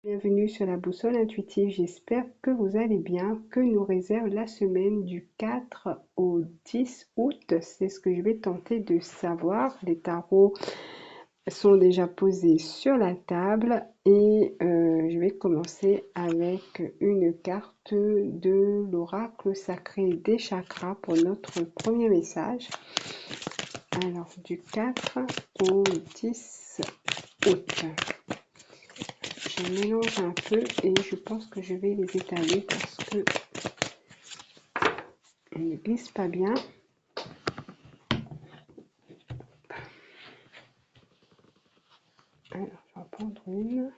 Bienvenue sur la boussole intuitive, j'espère que vous allez bien, que nous réserve la semaine du 4 au 10 août. C'est ce que je vais tenter de savoir. Les tarots sont déjà posés sur la table et je vais commencer avec une carte de l'oracle sacré des chakras pour notre premier message. Alors du 4 au 10 août. Je mélange un peu et je pense que je vais les étaler parce que elles ne glissent pas bien. Alors, je vais en prendre une.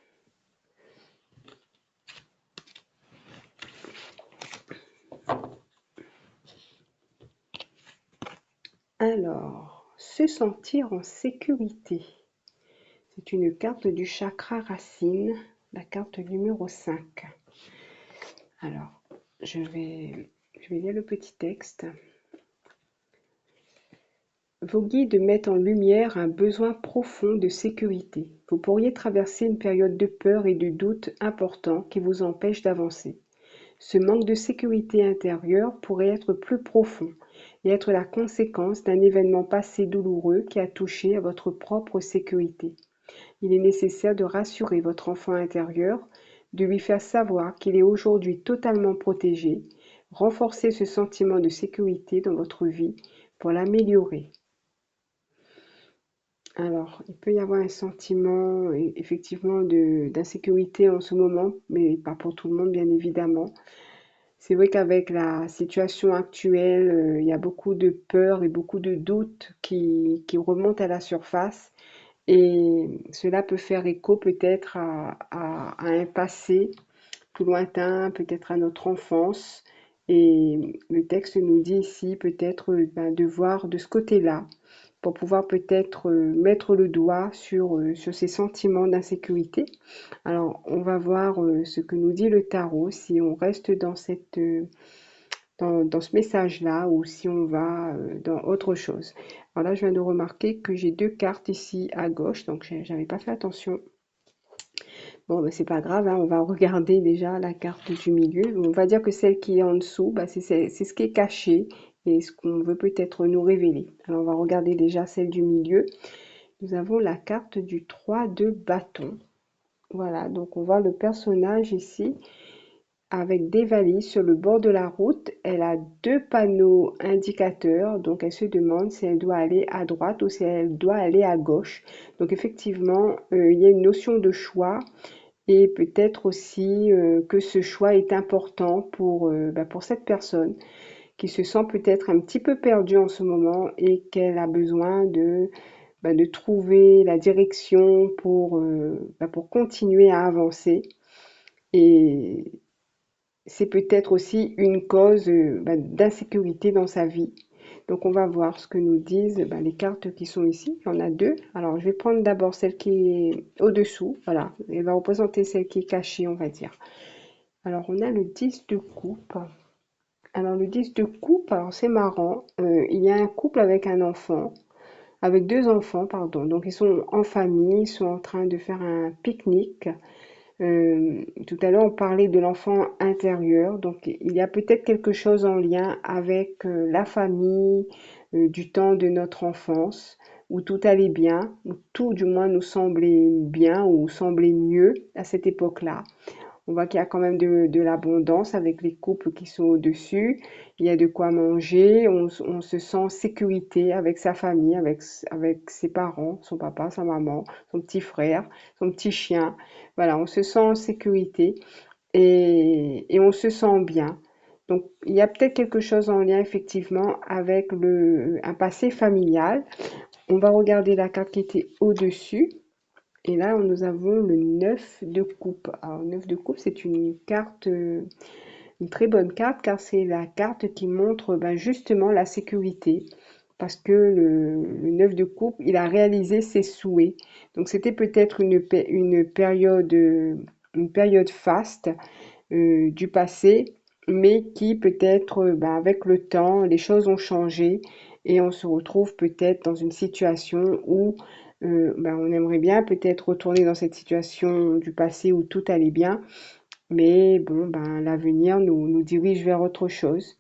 Alors, se sentir en sécurité. C'est une carte du chakra racine, la carte numéro 5. Alors, je vais lire le petit texte. Vos guides mettent en lumière un besoin profond de sécurité. Vous pourriez traverser une période de peur et de doute important qui vous empêche d'avancer. Ce manque de sécurité intérieure pourrait être plus profond et être la conséquence d'un événement passé douloureux qui a touché à votre propre sécurité. Il est nécessaire de rassurer votre enfant intérieur, de lui faire savoir qu'il est aujourd'hui totalement protégé, renforcer ce sentiment de sécurité dans votre vie pour l'améliorer. Alors, il peut y avoir un sentiment effectivement d'insécurité en ce moment, mais pas pour tout le monde bien évidemment. C'est vrai qu'avec la situation actuelle, il y a beaucoup de peur et beaucoup de doutes qui remontent à la surface et cela peut faire écho peut-être à un passé plus lointain, peut-être à notre enfance. Et le texte nous dit ici peut-être de voir de ce côté-là pour pouvoir peut-être mettre le doigt sur ces sentiments d'insécurité. Alors, on va voir ce que nous dit le tarot, si on reste dans ce message-là ou si on va dans autre chose. Alors là, je viens de remarquer que j'ai deux cartes ici à gauche, donc j'avais pas fait attention. Bon, ben, c'est pas grave, hein, on va regarder déjà la carte du milieu. On va dire que celle qui est en dessous, bah, c'est ce qui est caché et ce qu'on veut peut-être nous révéler. Alors, on va regarder déjà celle du milieu. Nous avons la carte du 3 de bâton. Voilà, donc on voit le personnage ici avec des valises sur le bord de la route. Elle a deux panneaux indicateurs, donc elle se demande si elle doit aller à droite ou si elle doit aller à gauche. Donc effectivement, il y a une notion de choix et peut-être aussi que ce choix est important pour cette personne qui se sent peut-être un petit peu perdue en ce moment et qu'elle a besoin de trouver la direction pour continuer à avancer. Et c'est peut-être aussi une cause d'insécurité dans sa vie. Donc on va voir ce que nous disent les cartes qui sont ici. Il y en a deux. Alors je vais prendre d'abord celle qui est au-dessous. Voilà, elle va représenter celle qui est cachée, on va dire. Alors on a le 10 de coupe. Alors le 10 de coupe, alors c'est marrant. Il y a un couple avec un enfant, avec deux enfants, pardon. Donc ils sont en famille, ils sont en train de faire un pique-nique. Tout à l'heure, on parlait de l'enfant intérieur, donc il y a peut-être quelque chose en lien avec la famille, du temps de notre enfance, où tout allait bien, où tout du moins nous semblait bien ou semblait mieux à cette époque-là. On voit qu'il y a quand même de l'abondance avec les couples qui sont au-dessus. Il y a de quoi manger. On se sent en sécurité avec sa famille, avec ses parents, son papa, sa maman, son petit frère, son petit chien. Voilà, on se sent en sécurité et on se sent bien. Donc, il y a peut-être quelque chose en lien effectivement avec un passé familial. On va regarder la carte qui était au-dessus. Et là, nous avons le 9 de coupe. Alors, 9 de coupe, c'est une carte, une très bonne carte, car c'est la carte qui montre justement la sécurité. Parce que le 9 de coupe, il a réalisé ses souhaits. Donc, c'était peut-être une période faste du passé, mais qui peut-être, avec le temps, les choses ont changé et on se retrouve peut-être dans une situation où On aimerait bien peut-être retourner dans cette situation du passé où tout allait bien, mais bon, l'avenir nous dirige vers autre chose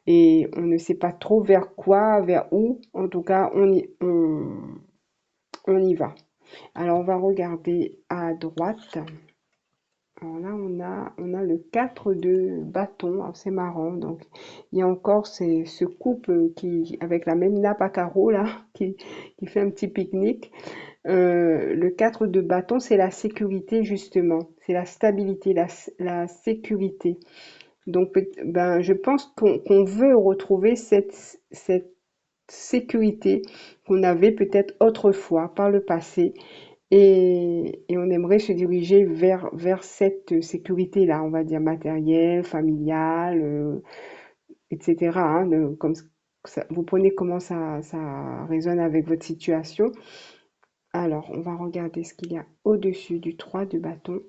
et on ne sait pas trop vers quoi, vers où. En tout cas, on y va. Alors, on va regarder à droite. Alors là, on a le 4 de bâton. Alors, c'est marrant. Donc, il y a encore ce couple qui, avec la même nappe à carreaux là, qui fait un petit pique-nique. Le 4 de bâton, c'est la sécurité, justement. C'est la stabilité, la sécurité. Donc, je pense qu'on veut retrouver cette sécurité qu'on avait peut-être autrefois par le passé et on aimerait se diriger vers cette sécurité-là, on va dire matérielle, familiale, etc. Hein, vous prenez comment ça résonne avec votre situation. Alors, on va regarder ce qu'il y a au-dessus du 3 de bâton.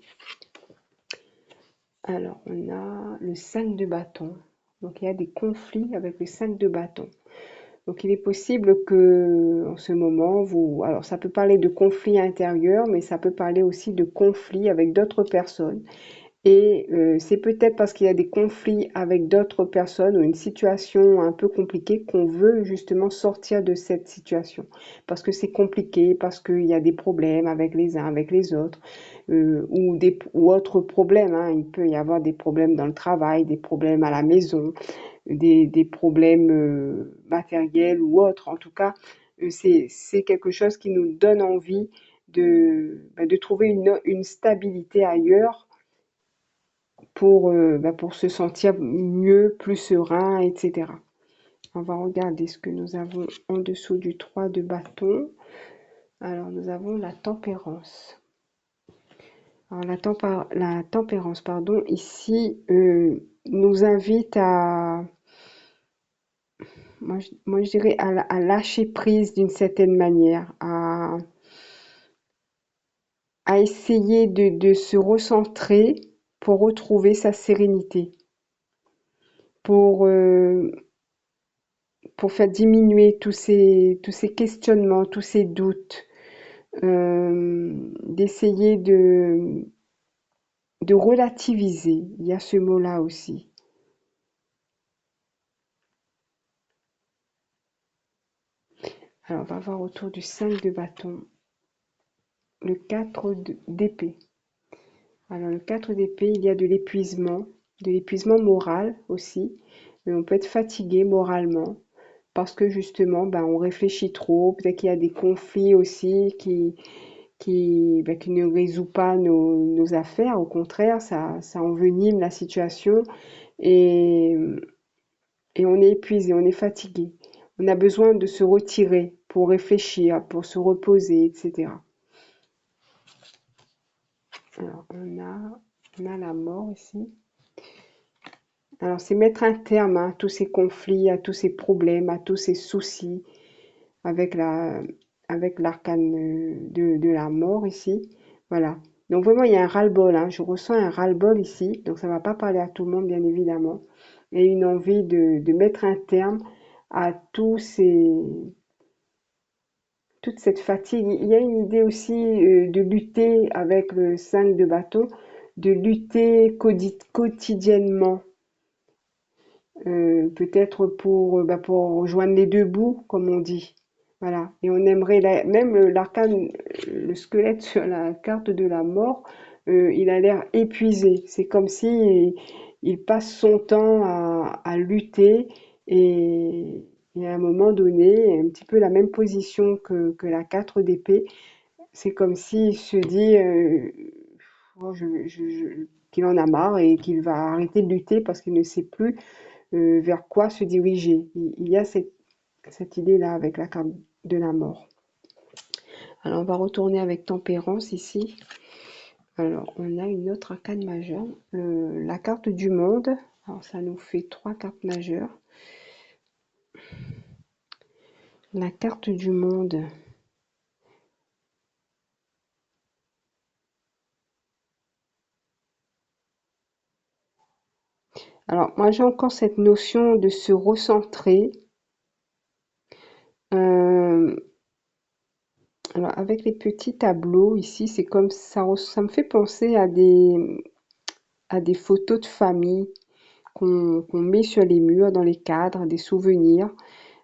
Alors, on a le 5 de bâton. Donc, il y a des conflits avec le 5 de bâton. Donc, il est possible que, en ce moment, alors ça peut parler de conflits intérieurs, mais ça peut parler aussi de conflits avec d'autres personnes. Et c'est peut-être parce qu'il y a des conflits avec d'autres personnes ou une situation un peu compliquée qu'on veut justement sortir de cette situation. Parce que c'est compliqué, parce qu'il y a des problèmes avec les uns, avec les autres, ou autres problèmes, hein. Il peut y avoir des problèmes dans le travail, des problèmes à la maison, des problèmes matériels ou autres. En tout cas, c'est quelque chose qui nous donne envie de trouver une stabilité ailleurs pour se sentir mieux, plus serein, etc. On va regarder ce que nous avons en dessous du 3 de bâton. Alors, nous avons la tempérance. Alors, la tempérance, pardon, ici, nous invite moi, je dirais à lâcher prise d'une certaine manière, à essayer de se recentrer pour retrouver sa sérénité, pour, euh, pour faire diminuer tous ces questionnements, tous ces doutes, d'essayer de relativiser. Il y a ce mot-là aussi. Alors, on va voir autour du 5 de bâton, le 4 d'épée. Alors, le 4 d'épée, il y a de l'épuisement moral aussi. Mais on peut être fatigué moralement parce que justement, on réfléchit trop. Peut-être qu'il y a des conflits aussi qui ne résout pas nos affaires. Au contraire, ça envenime la situation et, et on est épuisé, on est fatigué. On a besoin de se retirer pour réfléchir, pour se reposer, etc. Alors, on a la mort ici. Alors, c'est mettre un terme à tous ces conflits, à tous ces problèmes, à tous ces soucis avec avec l'arcane de la mort ici. Voilà. Donc vraiment, il y a un ras-le-bol, hein. Je ressens un ras-le-bol ici. Donc ça ne va pas parler à tout le monde, bien évidemment. Et une envie de mettre un terme à toute cette fatigue. Il y a une idée aussi de lutter avec le 5 de bâton, de lutter quotidiennement. Peut-être pour rejoindre les deux bouts, comme on dit. Voilà. Et on aimerait, même l'arcane, le squelette sur la carte de la mort, il a l'air épuisé. C'est comme si il passe son temps à lutter et à un moment donné, un petit peu la même position que la 4 d'épée. C'est comme s'il se dit oh, qu'il en a marre et qu'il va arrêter de lutter parce qu'il ne sait plus vers quoi se diriger. Il y a cette idée-là avec la carte de la mort. Alors, on va retourner avec tempérance ici. Alors, on a une autre arcane majeure, la carte du monde. Alors, ça nous fait trois cartes majeures. La carte du monde. Alors, moi, j'ai encore cette notion de se recentrer, euh, Alors, avec les petits tableaux ici, c'est comme ça, ça me fait penser à des photos de famille qu'on met sur les murs, dans les cadres, des souvenirs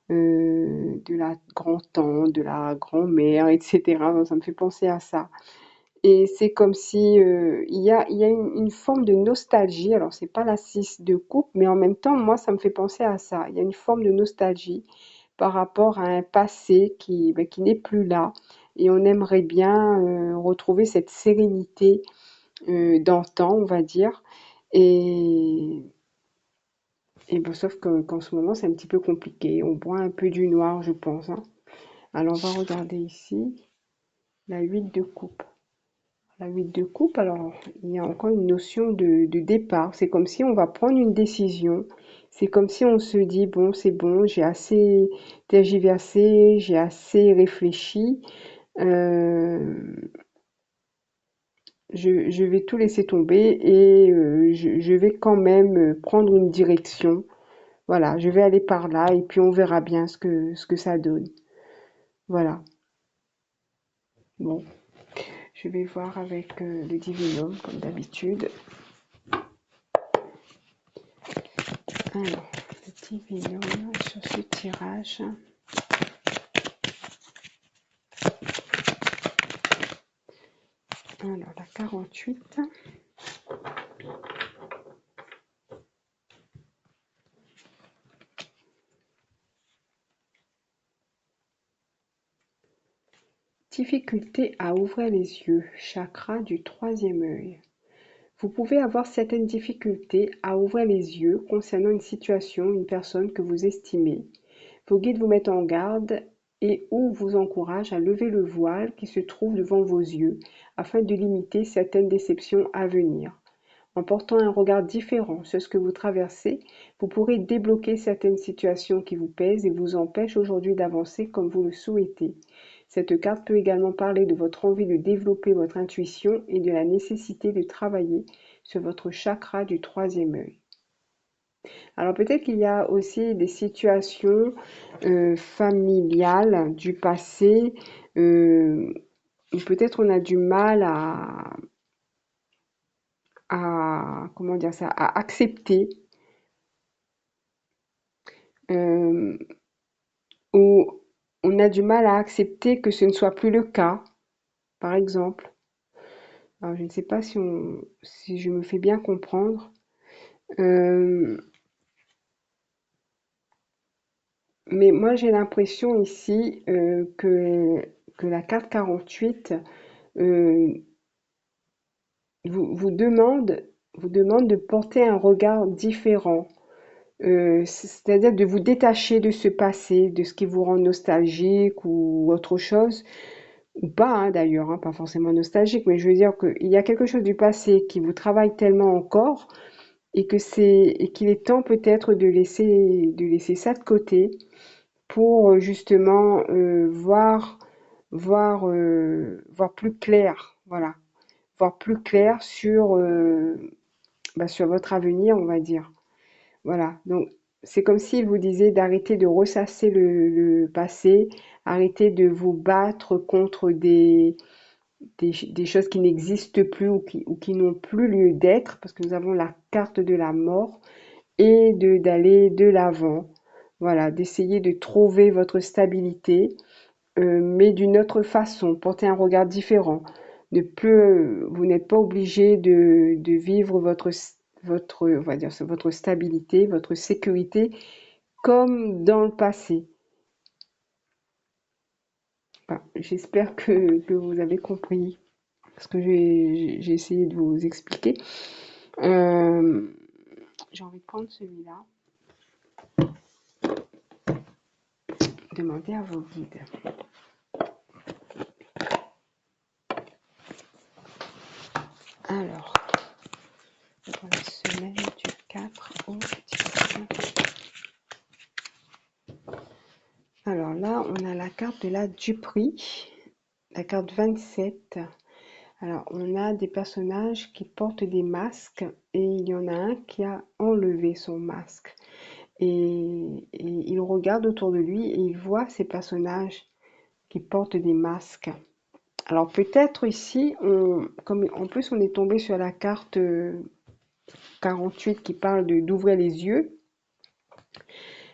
de la grand-tante, de la grand-mère, etc. Ça me fait penser à ça. Et c'est comme si il y a une forme de nostalgie. Alors, c'est pas la scie de coupe, mais en même temps, moi, ça me fait penser à ça. Il y a une forme de nostalgie par rapport à un passé qui n'est plus là. Et on aimerait bien retrouver cette sérénité d'antan, on va dire. Et, et bon, sauf qu'en ce moment, c'est un petit peu compliqué. On boit un peu du noir, je pense, hein. Alors, on va regarder ici la 8 de coupe. La 8 de coupe, alors, il y a encore une notion de départ. C'est comme si on va prendre une décision. C'est comme si on se dit, bon, j'ai assez tergiversé, j'ai assez réfléchi. euh, je vais tout laisser tomber et je vais quand même prendre une direction. Voilà, je vais aller par là et puis on verra bien ce que ça donne. Voilà. Bon, je vais voir avec le divinum comme d'habitude. Alors, le divinum sur ce tirage. Alors, la 48. Difficulté à ouvrir les yeux, chakra du troisième œil. Vous pouvez avoir certaines difficultés à ouvrir les yeux concernant une situation, une personne que vous estimez. Vos guides vous mettent en garde et ou vous encouragent à lever le voile qui se trouve devant vos yeux afin de limiter certaines déceptions à venir. En portant un regard différent sur ce que vous traversez, vous pourrez débloquer certaines situations qui vous pèsent et vous empêchent aujourd'hui d'avancer comme vous le souhaitez. Cette carte peut également parler de votre envie de développer votre intuition et de la nécessité de travailler sur votre chakra du troisième œil. Alors peut-être qu'il y a aussi des situations familiales du passé euh, où peut-être on a du mal comment dire ça, à accepter, euh, ou on a du mal à accepter que ce ne soit plus le cas, par exemple. Alors, je ne sais pas si je me fais bien comprendre. Euh, mais moi, j'ai l'impression ici que la carte 48 euh, vous demande de porter un regard différent. C'est-à-dire de vous détacher de ce passé, de ce qui vous rend nostalgique ou autre chose. Ou pas hein, d'ailleurs, hein, pas forcément nostalgique, mais je veux dire qu'il y a quelque chose du passé qui vous travaille tellement encore et qu'il est temps peut-être de laisser ça de côté pour justement voir plus clair, voilà, voir plus clair sur sur votre avenir, on va dire. Voilà, donc c'est comme s'il vous disait d'arrêter de ressasser le passé, arrêter de vous battre contre des choses qui n'existent plus ou qui n'ont plus lieu d'être, parce que nous avons la carte de la mort, et d'aller de l'avant. Voilà, d'essayer de trouver votre stabilité, mais d'une autre façon, porter un regard différent. Vous n'êtes pas obligé de vivre on va dire, votre stabilité, votre sécurité comme dans le passé. Enfin, j'espère que vous avez compris ce que j'ai essayé de vous expliquer. Euh, j'ai envie de prendre celui-là. Demandez à vos guides. Alors, pour la semaine du 4 au 10. Alors là, on a la carte de la Duperie, la carte 27. Alors, on a des personnages qui portent des masques et il y en a un qui a enlevé son masque. Et il regarde autour de lui et il voit ces personnages qui portent des masques. Alors peut-être ici, comme en plus on est tombé sur la carte 48 qui parle d'ouvrir les yeux.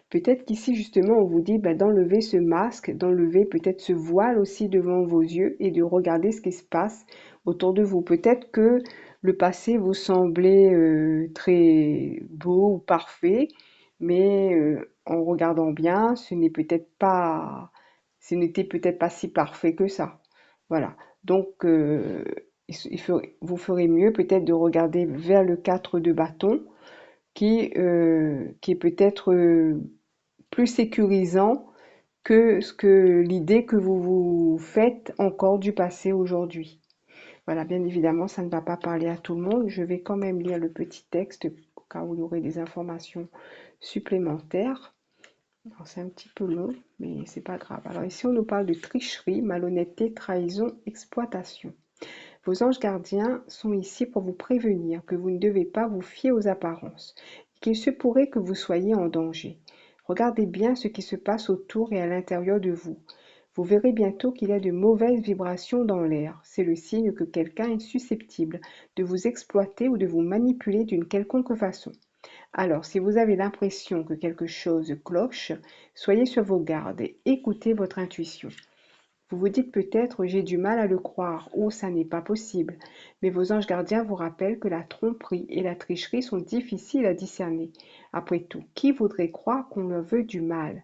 Peut-être qu'ici, justement, on vous dit d'enlever ce masque, d'enlever peut-être ce voile aussi devant vos yeux et de regarder ce qui se passe autour de vous. Peut-être que le passé vous semblait très beau ou parfait, mais en regardant bien, ce n'était peut-être pas si parfait que ça. Voilà. Donc, vous ferez mieux peut-être de regarder vers le 4 de bâton qui est peut-être plus sécurisant que l'idée que vous vous faites encore du passé aujourd'hui. Voilà, bien évidemment, ça ne va pas parler à tout le monde. Je vais quand même lire le petit texte au cas où il y aurait des informations supplémentaires. C'est un petit peu long, mais c'est pas grave. Alors ici, on nous parle de tricherie, malhonnêteté, trahison, exploitation. Vos anges gardiens sont ici pour vous prévenir que vous ne devez pas vous fier aux apparences, et qu'il se pourrait que vous soyez en danger. Regardez bien ce qui se passe autour et à l'intérieur de vous. Vous verrez bientôt qu'il y a de mauvaises vibrations dans l'air. C'est le signe que quelqu'un est susceptible de vous exploiter ou de vous manipuler d'une quelconque façon. Alors, si vous avez l'impression que quelque chose cloche, soyez sur vos gardes et écoutez votre intuition. Vous vous dites peut-être j'ai du mal à le croire ou ça n'est pas possible, mais vos anges gardiens vous rappellent que la tromperie et la tricherie sont difficiles à discerner. Après tout, qui voudrait croire qu'on leur veut du mal?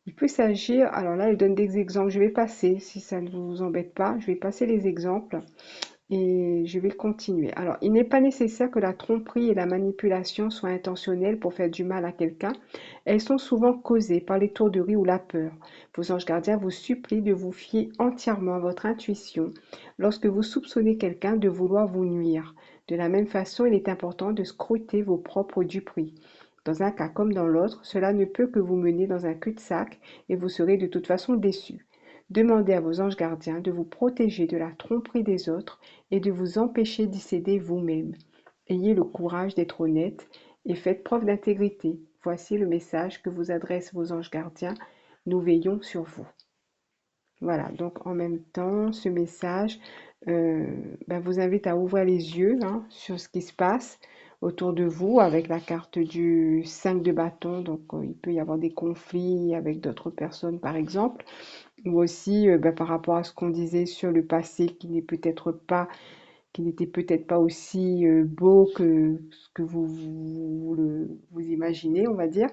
Il peut s'agir, alors là, elle donne des exemples, je vais passer, si ça ne vous embête pas, je vais passer les exemples et je vais continuer. Alors, il n'est pas nécessaire que la tromperie et la manipulation soient intentionnelles pour faire du mal à quelqu'un. Elles sont souvent causées par l'étourderie ou la peur. Vos anges gardiens vous supplient de vous fier entièrement à votre intuition lorsque vous soupçonnez quelqu'un de vouloir vous nuire. De la même façon, il est important de scruter vos propres duperies. Dans un cas comme dans l'autre, cela ne peut que vous mener dans un cul-de-sac et vous serez de toute façon déçu. Demandez à vos anges gardiens de vous protéger de la tromperie des autres et de vous empêcher d'y céder vous-même. Ayez le courage d'être honnête et faites preuve d'intégrité. Voici le message que vous adressent vos anges gardiens. Nous veillons sur vous. Voilà, donc en même temps, ce message euh, vous invite à ouvrir les yeux sur ce qui se passe autour de vous avec la carte du 5 de bâton. Donc, il peut y avoir des conflits avec d'autres personnes, par exemple, ou aussi par rapport à ce qu'on disait sur le passé qui n'était peut-être pas aussi beau que ce que vous imaginez, on va dire.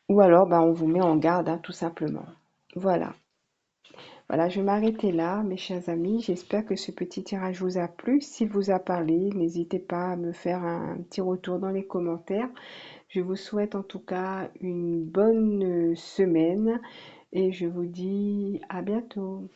Ou alors, on vous met en garde, tout simplement. Voilà. Voilà, je vais m'arrêter là, mes chers amis. J'espère que ce petit tirage vous a plu. S'il vous a parlé, n'hésitez pas à me faire un petit retour dans les commentaires. Je vous souhaite en tout cas une bonne semaine et je vous dis à bientôt.